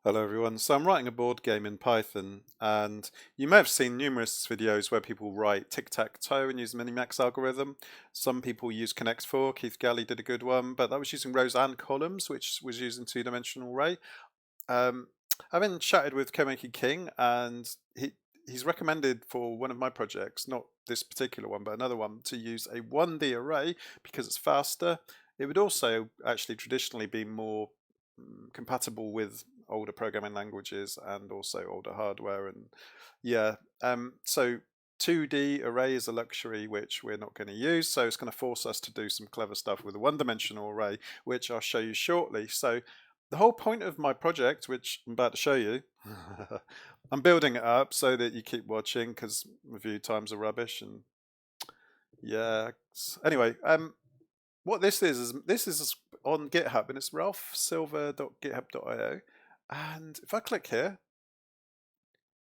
Hello everyone. So I'm writing a board game in Python, and you may have seen numerous videos where people write tic-tac-toe and use MiniMax algorithm. Some people use Connect4. Keith Galley did a good one, but that was using rows and columns, which was using two-dimensional array. Um, I've been chatted with Komeki King, and he's recommended for one of my projects, not this particular one, but another one, to use a 1D array because it's faster. It would also actually traditionally be more compatible with older programming languages and also older hardware. And yeah, so 2D array is a luxury which we're not going to use, so it's going to force us to do some clever stuff with a one-dimensional array, which I'll show you shortly. So the whole point of my project, which I'm about to show you, I'm building it up so that you keep watching because review times are rubbish. And yeah, anyway, what this is on GitHub, and it's ralphsilver.github.io. And if I click here,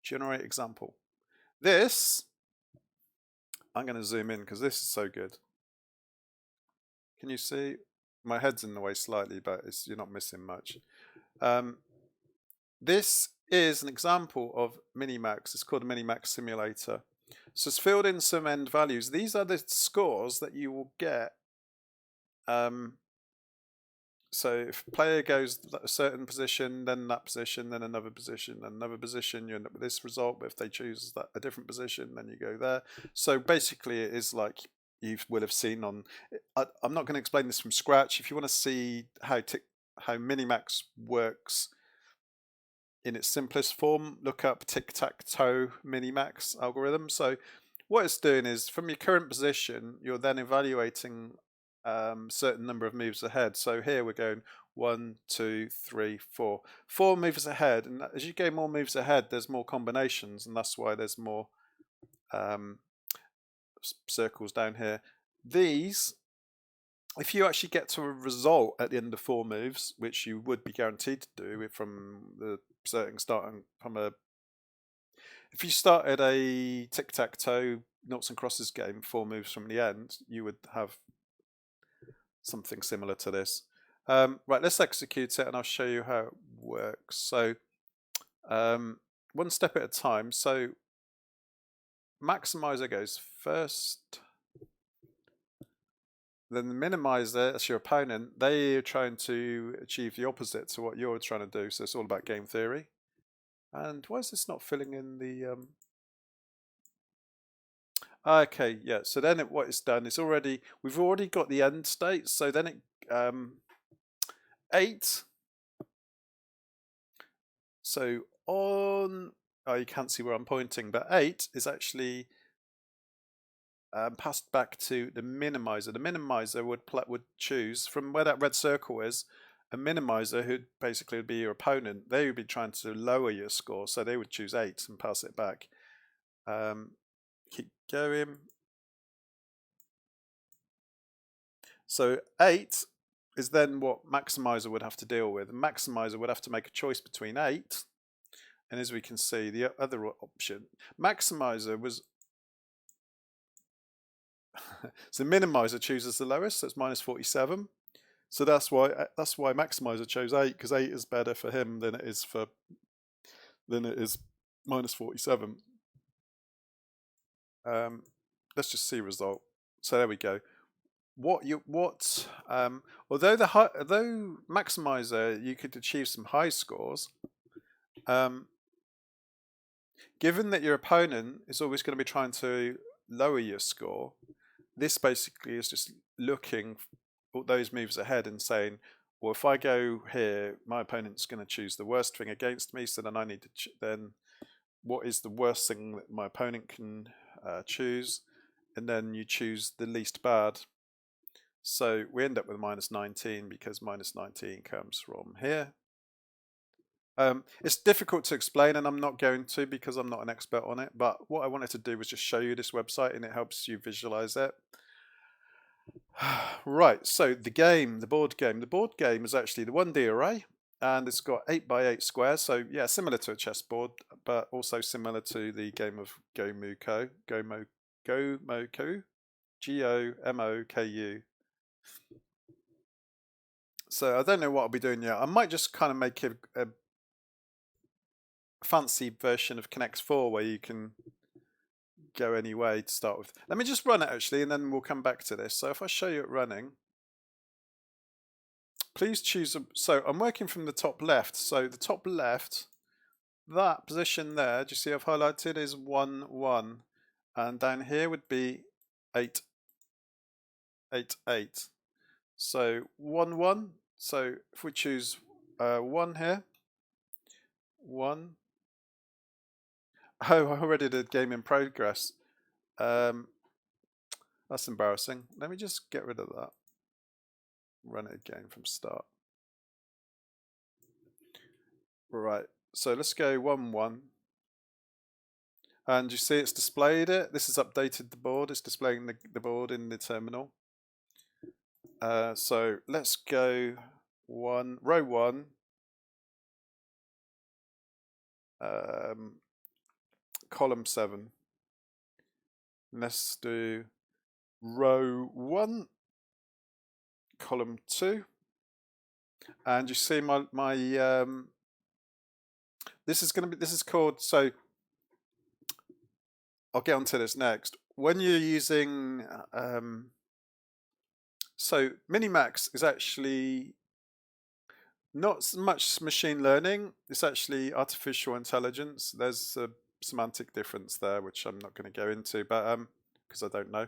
generate example, this, I'm going to zoom in because this is so good. Can you see? My head's in the way slightly, but you're not missing much. This is an example of MiniMax. It's called a MiniMax simulator. So it's filled in some end values. These are the scores that you will get. So if player goes a certain position, then that position, then another position, then another position, you end up with this result. But if they choose a different position, then you go there. So basically it is like you will have seen on, I'm not going to explain this from scratch. If you want to see how MiniMax works in its simplest form, look up tic-tac-toe MiniMax algorithm. So what it's doing is from your current position, you're then evaluating certain number of moves ahead. So here we're going 1, 2, 3, 4. 4 moves ahead, and as you go more moves ahead, there's more combinations, and that's why there's more circles down here. These, if you actually get to a result at the end of 4 moves, which you would be guaranteed to do from the starting from a, if you started a tic-tac-toe noughts and crosses game 4 moves from the end, you would have something similar to this. Right, let's execute it and I'll show you how it works. So one step at a time. So maximizer goes first, then the minimizer, that's your opponent, they're trying to achieve the opposite to what you're trying to do. So it's all about game theory. And why is this not filling in the okay, yeah, so then what it's done is we've already got the end state. So then it 8. So on, oh, you can't see where I'm pointing, but 8 is actually passed back to the minimizer. The minimizer would choose from where that red circle is. A minimizer, who basically would be your opponent, they would be trying to lower your score, so they would choose 8 and pass it back. Keep going. So 8 is then what maximizer would have to deal with. The maximizer would have to make a choice between 8, and as we can see, the other option, maximizer was so minimizer chooses the lowest, so it's -47. So that's why maximizer chose 8, because 8 is better for him than it is -47. Let's just see result. So there we go. Although maximizer you could achieve some high scores, given that your opponent is always going to be trying to lower your score, this basically is just looking at those moves ahead and saying, well, if I go here, my opponent's going to choose the worst thing against me, so then I need to then what is the worst thing that my opponent can choose, and then you choose the least bad. So we end up with -19 because -19 comes from here. It's difficult to explain, and I'm not going to because I'm not an expert on it, but what I wanted to do was just show you this website, and it helps you visualize it. Right, so the board game is actually the 1D array, and it's got 8x8 squares, so yeah, similar to a chessboard, but also similar to the game of Gomoku, Gomoku. So I don't know what I'll be doing yet. I might just kind of make it fancy version of Connect 4 where you can go any way to start with. Let me just run it actually, and then we'll come back to this. So if I show you it running, please choose so I'm working from the top left. So the top left, that position there, do you see I've highlighted, is 1 1, and down here would be 8 8 8. So 1 1. So if we choose 1 here, 1. Oh, I already did game in progress. That's embarrassing. Let me just get rid of that. Run it again from start. Right, so let's go 1 1. And you see it's displayed it. This has updated the board. It's displaying the board in the terminal. So let's go row 1. Column 7. Let's do row 1, column 2. And you see my this is called, so I'll get onto this next. When you're using so MiniMax is actually not so much machine learning, it's actually artificial intelligence. There's a semantic difference there which I'm not going to go into, but because I don't know.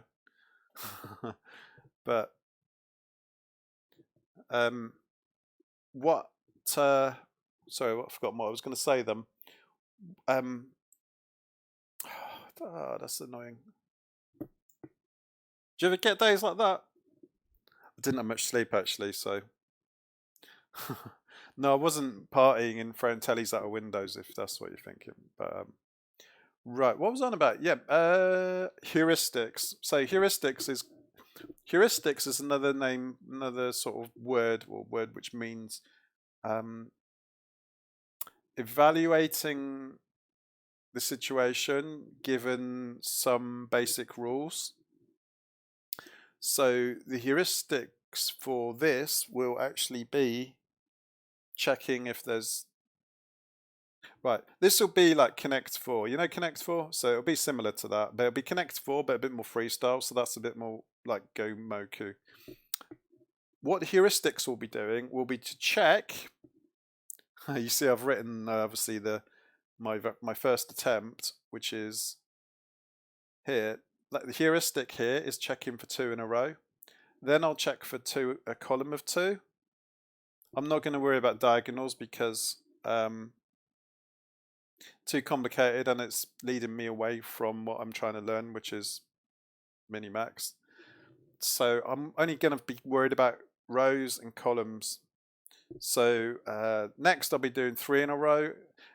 But sorry, I forgot what I was going to say then. That's annoying. Do you ever get days like that? I didn't have much sleep actually, so no, I wasn't partying and throwing tellies out of windows, if that's what you're thinking. But right, what was I on about? Yeah, heuristics. So heuristics is another name, another sort of word which means evaluating the situation given some basic rules. So the heuristics for this will actually be checking if there's, right, this will be like Connect 4. You know Connect 4? So it'll be similar to that, but it'll be Connect 4, but a bit more freestyle, so that's a bit more like Go Moku. What the heuristics will be doing will be to check, you see I've written obviously my first attempt, which is here. Like the heuristic here is checking for 2 in a row. Then I'll check for a column of 2. I'm not going to worry about diagonals because too complicated and it's leading me away from what I'm trying to learn, which is MiniMax. So I'm only going to be worried about rows and columns. So next I'll be doing 3 in a row.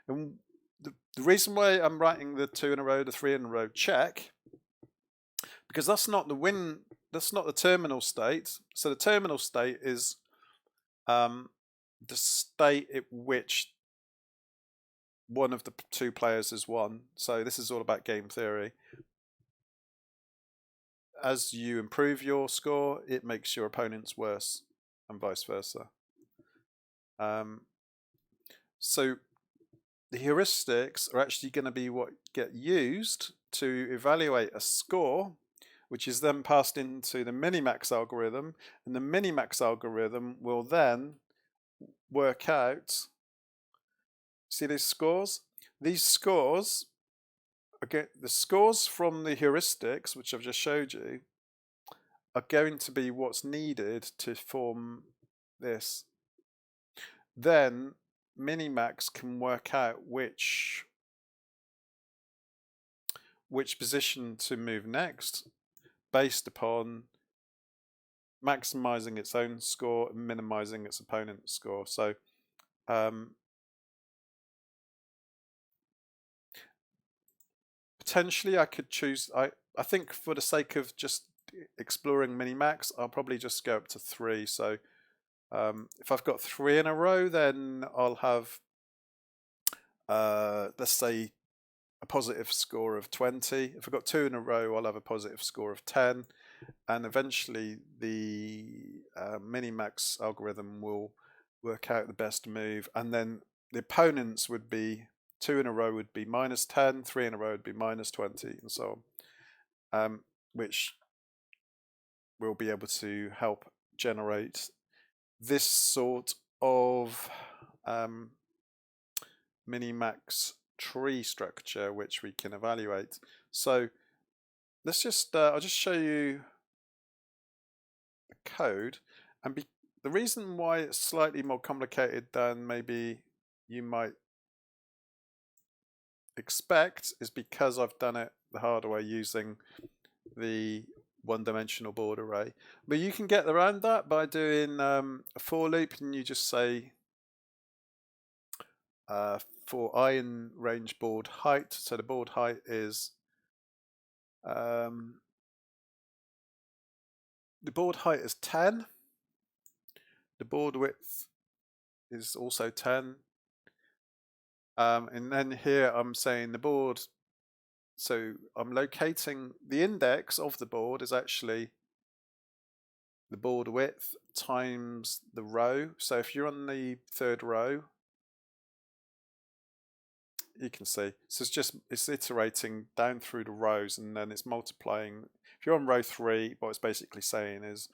And the reason why I'm writing the 2 in a row, the 3 in a row check, because that's not the terminal state. So the terminal state is the state at which one of the 2 players has won. So this is all about game theory. As you improve your score, it makes your opponents worse, and vice versa. So the heuristics are actually going to be what get used to evaluate a score, which is then passed into the MiniMax algorithm, and the MiniMax algorithm will then work out, see these scores? These scores, okay, the scores from the heuristics, which I've just showed you, are going to be what's needed to form this. Then MiniMax can work out which position to move next based upon maximizing its own score and minimizing its opponent's score. So potentially I could choose, I think for the sake of just exploring MiniMax, I'll probably just go up to 3. So if I've got 3 in a row, then I'll have let's say a positive score of 20. If I've got 2 in a row, I'll have a positive score of 10. And eventually the MiniMax algorithm will work out the best move, and then the opponents would be 2 in a row would be -10, 3 in a row would be -20, and so on, which will be able to help generate this sort of MiniMax tree structure, which we can evaluate. So let's just, I'll just show you the code, and the reason why it's slightly more complicated than maybe you might expect is because I've done it the hard way using the one-dimensional board array. But you can get around that by doing a for loop, and you just say for I in range board height, so the board height is the board height is 10, the board width is also 10, and then here I'm saying the board, so I'm locating the index of the board is actually the board width times the row. So if you're on the third row, you can see, so it's iterating down through the rows, and then it's multiplying. If you're on row 3, what it's basically saying is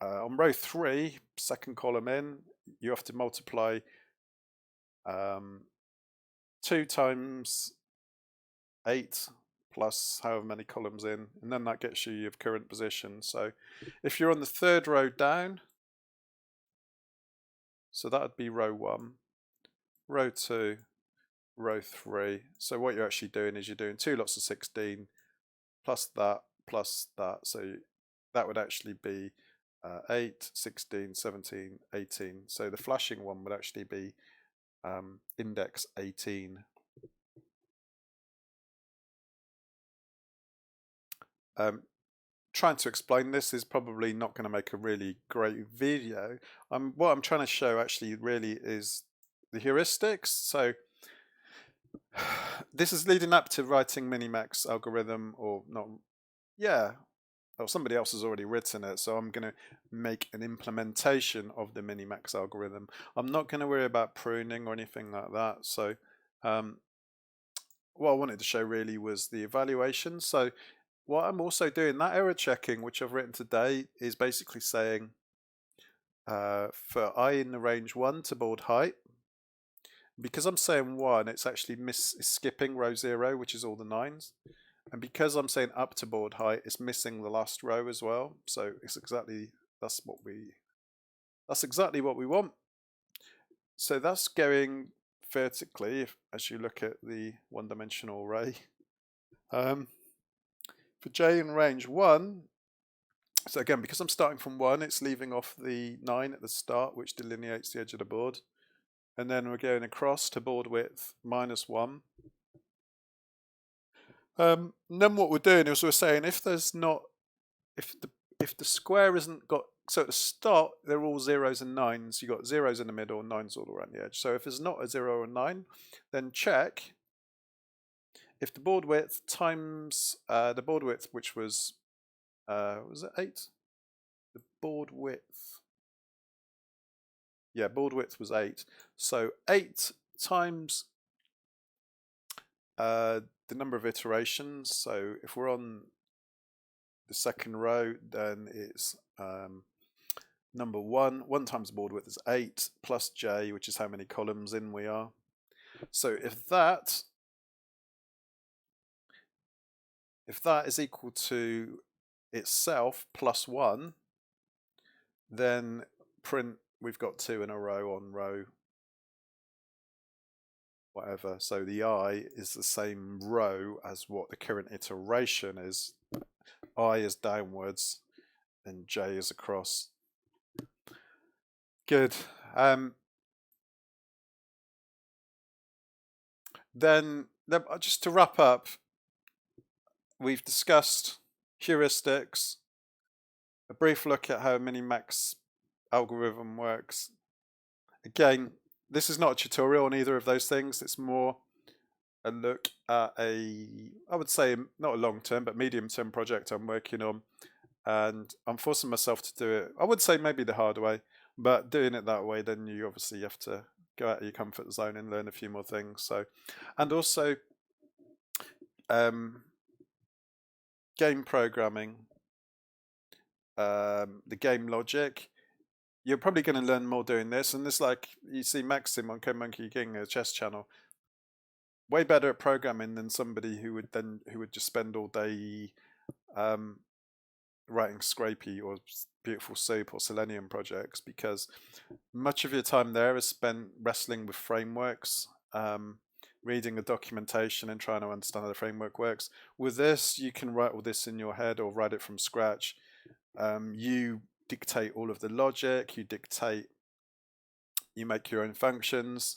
on row 3, second column in, you have to multiply 2 times 8 plus however many columns in, and then that gets you your current position. So if you're on the third row down, so that would be row 1, row 2, row 3. So what you're actually doing is you're doing 2 lots of 16 plus that. So that would actually be 8, 16, 17, 18. So the flashing one would actually be index 18. Trying to explain this is probably not going to make a really great video. What I'm trying to show actually really is the heuristics. So this is leading up to writing MiniMax algorithm, or not, yeah, well, somebody else has already written it, so I'm going to make an implementation of the MiniMax algorithm. I'm not going to worry about pruning or anything like that. So what I wanted to show really was the evaluation. So what I'm also doing, that error checking which I've written today, is basically saying for I in the range 1 to board height, because I'm saying 1, it's actually skipping row 0, which is all the 9s. And because I'm saying up to board height, it's missing the last row as well. So it's that's exactly what we want. So that's going vertically, as you look at the one-dimensional array. For J in range 1, so again, because I'm starting from 1, it's leaving off the 9 at the start, which delineates the edge of the board. And then we're going across to board width -1. And then what we're doing is we're saying if the square isn't got, so at the start they're all 0s and 9s, you've got 0s in the middle and 9s all around the edge. So if there's not a 0 or 9, then check if the board width times the board width, which was it 8? The board width, yeah, board width was 8. So 8 times the number of iterations. So if we're on the second row, then it's number 1. 1 times the board width is 8 plus j, which is how many columns in we are. So if that is equal to itself plus 1, then print we've got 2 in a row on row whatever. So the I is the same row as what the current iteration is. I is downwards and j is across. Good. Then just to wrap up, we've discussed heuristics, a brief look at how a MiniMax algorithm works. Again, this is not a tutorial on either of those things. It's more a look at I would say, not a long-term, but medium-term project I'm working on. And I'm forcing myself to do it, I would say maybe the hard way, but doing it that way, then you obviously have to go out of your comfort zone and learn a few more things. So, and also game programming, the game logic. You're probably going to learn more doing this, and this, like you see Maxim on CodeMonkey King, a chess channel, way better at programming than somebody who would just spend all day writing Scrapey or Beautiful Soup or Selenium projects, because much of your time there is spent wrestling with frameworks, reading the documentation and trying to understand how the framework works. With this, you can write all this in your head or write it from scratch. You dictate all of the logic, you make your own functions.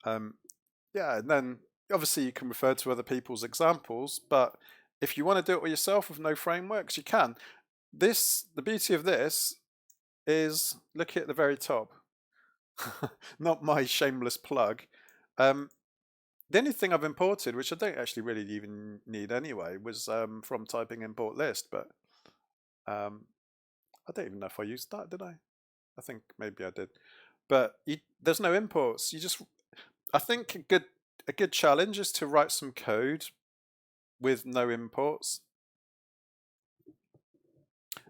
Yeah, and then obviously you can refer to other people's examples, but if you want to do it yourself with no frameworks, you can. The beauty of this is, look at the very top. Not my shameless plug. The only thing I've imported, which I don't actually really even need anyway, was from typing import list, but I don't even know if I used that, did I? I think maybe I did. But there's no imports. I think a good challenge is to write some code with no imports.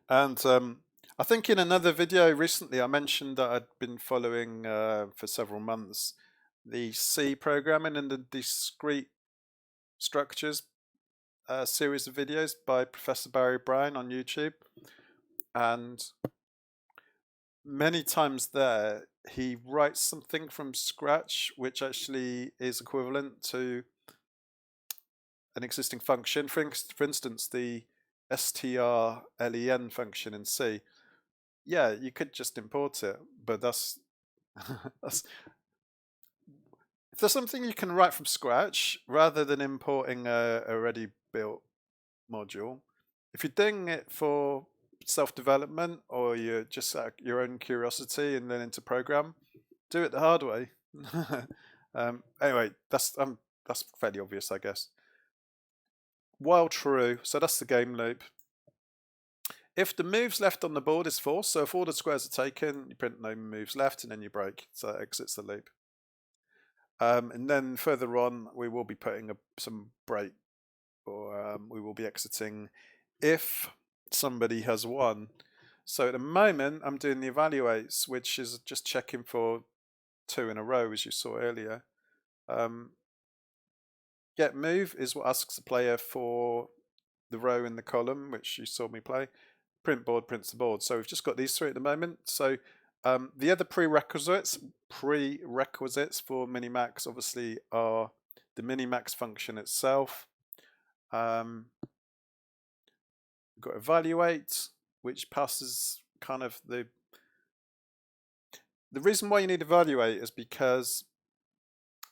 And I think in another video recently I mentioned that I'd been following for several months the C programming and the discrete structures series of videos by Professor Barry Brown on YouTube. And many times there he writes something from scratch which actually is equivalent to an existing function. For instance, the strlen function in C. Yeah, you could just import it, but that's if there's something you can write from scratch rather than importing a already built module, if you're doing it for self-development or you're just out of your own curiosity and learning to program, do it the hard way. Anyway, that's fairly obvious, I guess. While true, so that's the game loop. If the moves left on the board is false, so if all the squares are taken, you print no moves left and then you break, so that exits the loop. And then further on, we will be putting some break, or we will be exiting if somebody has won. So at the moment, I'm doing the evaluates, which is just checking for 2 in a row, as you saw earlier. Get move is what asks the player for the row in the column, which you saw me play. Print board prints the board. So we've just got these 3 at the moment. So the other prerequisites for MiniMax obviously are the MiniMax function itself. We've got evaluate, which passes kind of the reason why you need evaluate is because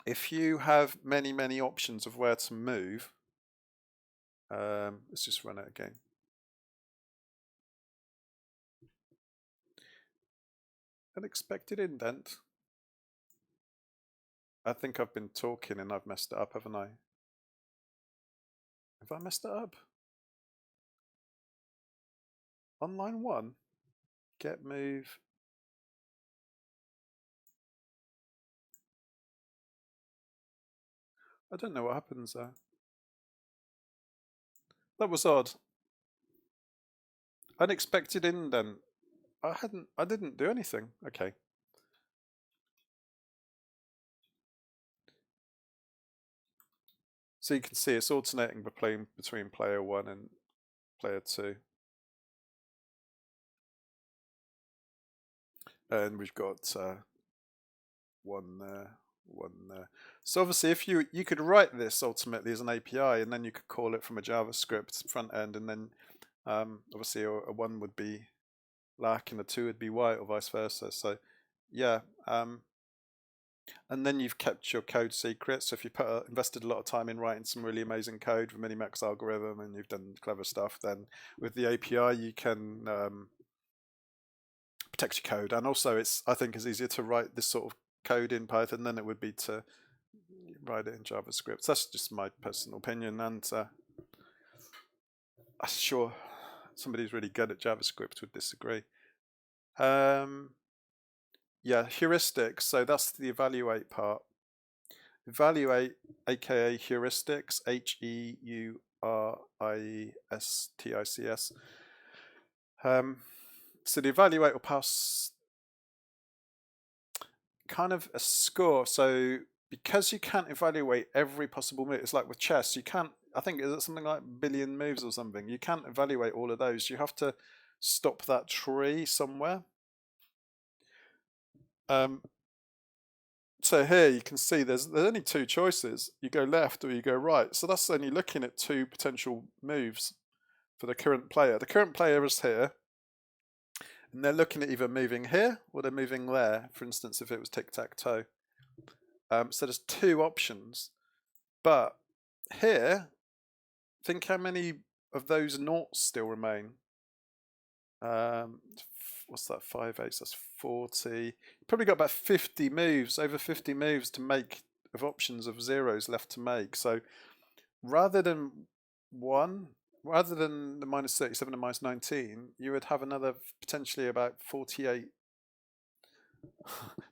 if you have many options of where to move, let's just run it again. Unexpected indent. I think I've been talking and I've messed it up, haven't I? Have I messed it up? On line 1, get move. I don't know what happens there. That was odd. Unexpected indent. I didn't do anything. Okay. So you can see it's alternating between player 1 and player 2. And we've got 1 there, 1 there. So obviously if you could write this ultimately as an API and then you could call it from a JavaScript front end, and then obviously a 1 would be black and a 2 would be white, or vice versa. So yeah, and then you've kept your code secret. So if you invested a lot of time in writing some really amazing code with MiniMax algorithm and you've done clever stuff, then with the API you can protect your code. And also I think it's easier to write this sort of code in Python than it would be to write it in JavaScript. So that's just my personal opinion, and I'm sure somebody who's really good at JavaScript would disagree. Yeah, heuristics. So that's the evaluate part. Evaluate, aka heuristics, heuristics. So the evaluate will pass kind of a score. So because you can't evaluate every possible move, it's like with chess, you can't, I think, is it something like billion moves or something? You can't evaluate all of those. You have to stop that tree somewhere. So here you can see there's only two choices. You go left or you go right. So that's only looking at two potential moves for the current player. The current player is here, and they're looking at either moving here or they're moving there. For instance, if it was tic-tac-toe. So there's two options. But here, think how many of those noughts still remain. What's that? 5 8. That's 40. Probably got about 50 moves, over 50 moves to make of options of zeros left to make. So rather than the -37 and -19, you would have another potentially about 48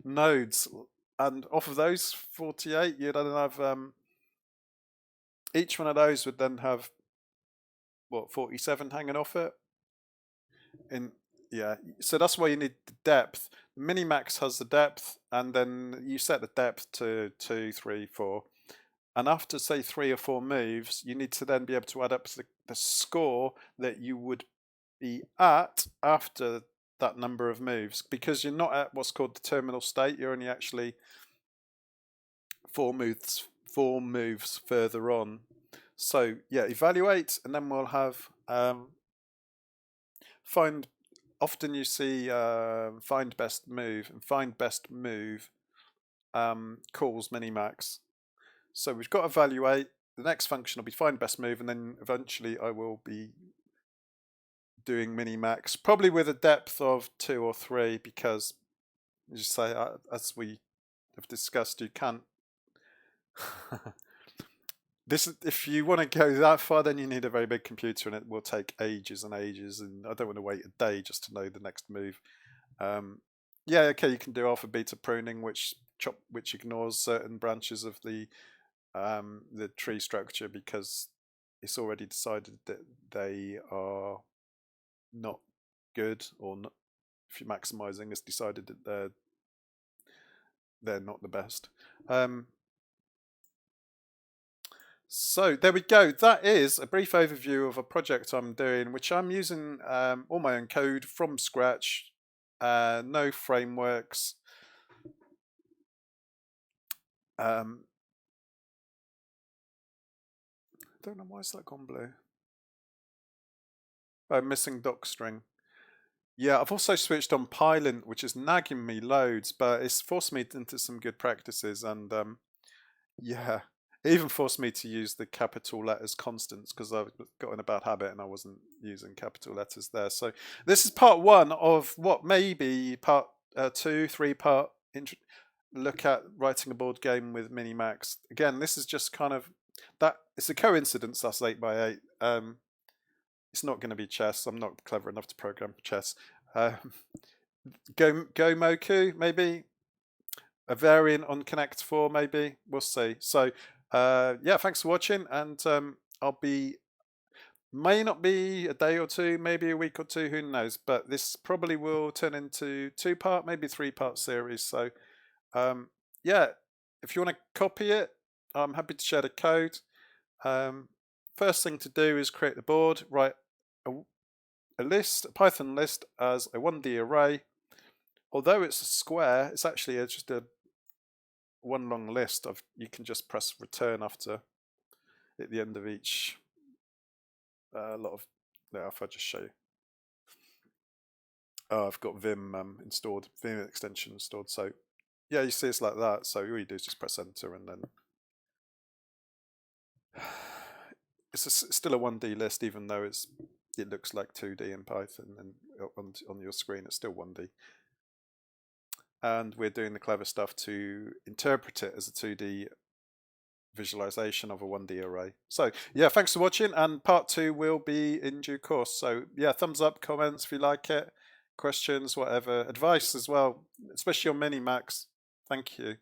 nodes, and off of those 48, you'd then have each one of those would then have what, 47 hanging off it. Yeah, so that's why you need the depth. MiniMax has the depth, and then you set the depth to 2, 3, 4. And after, say, 3 or 4 moves, you need to then be able to add up the score that you would be at after that number of moves, because you're not at what's called the terminal state. You're only actually 4 moves further on. So yeah, evaluate, and then we'll have find. Often you see find best move, and find best move calls MiniMax. So we've got evaluate. The next function will be find best move, and then eventually I will be doing MiniMax, probably with a depth of 2 or 3, because as you say, as we have discussed, you can't. If you want to go that far, then you need a very big computer, and it will take ages and ages, and I don't want to wait a day just to know the next move. Yeah, okay, you can do alpha beta pruning, which ignores certain branches of the tree structure because it's already decided that they are not good, or not, if you're maximizing, it's decided that they're not the best. So there we go. That is a brief overview of a project I'm doing, which I'm using all my own code from scratch, no frameworks. I don't know why is that gone blue. Oh, missing docstring. Yeah, I've also switched on Pylint, which is nagging me loads, but it's forced me into some good practices, and yeah, it even forced me to use the capital letters constants because I've got in a bad habit and I wasn't using capital letters there. So this is part 1 of what may be part 2, 3-part look at writing a board game with MiniMax. Again, this is just kind of that. It's a coincidence that's 8x8. It's not going to be chess. I'm not clever enough to program chess. Gomoku, maybe. A variant on Connect 4, maybe. We'll see. So, yeah, thanks for watching. And may not be a day or two, maybe a week or two, who knows. But this probably will turn into 2-part, maybe 3-part series. So, yeah, if you want to copy it, I'm happy to share the code. First thing to do is create the board, write a Python list as a 1D array. Although it's a square, it's actually just a one long list of, you can just press return after at the end of each if I just show you. Oh, I've got Vim installed, Vim extension installed. So yeah, you see it's like that. So all you do is just press enter, and then it's still a 1D list, even though it looks like 2D in Python, and on your screen it's still 1D. And we're doing the clever stuff to interpret it as a 2D visualization of a 1D array. So yeah, thanks for watching, and part 2 will be in due course. So yeah, thumbs up, comments if you like it. questions, whatever, advice as well, especially on MiniMax. Thank you.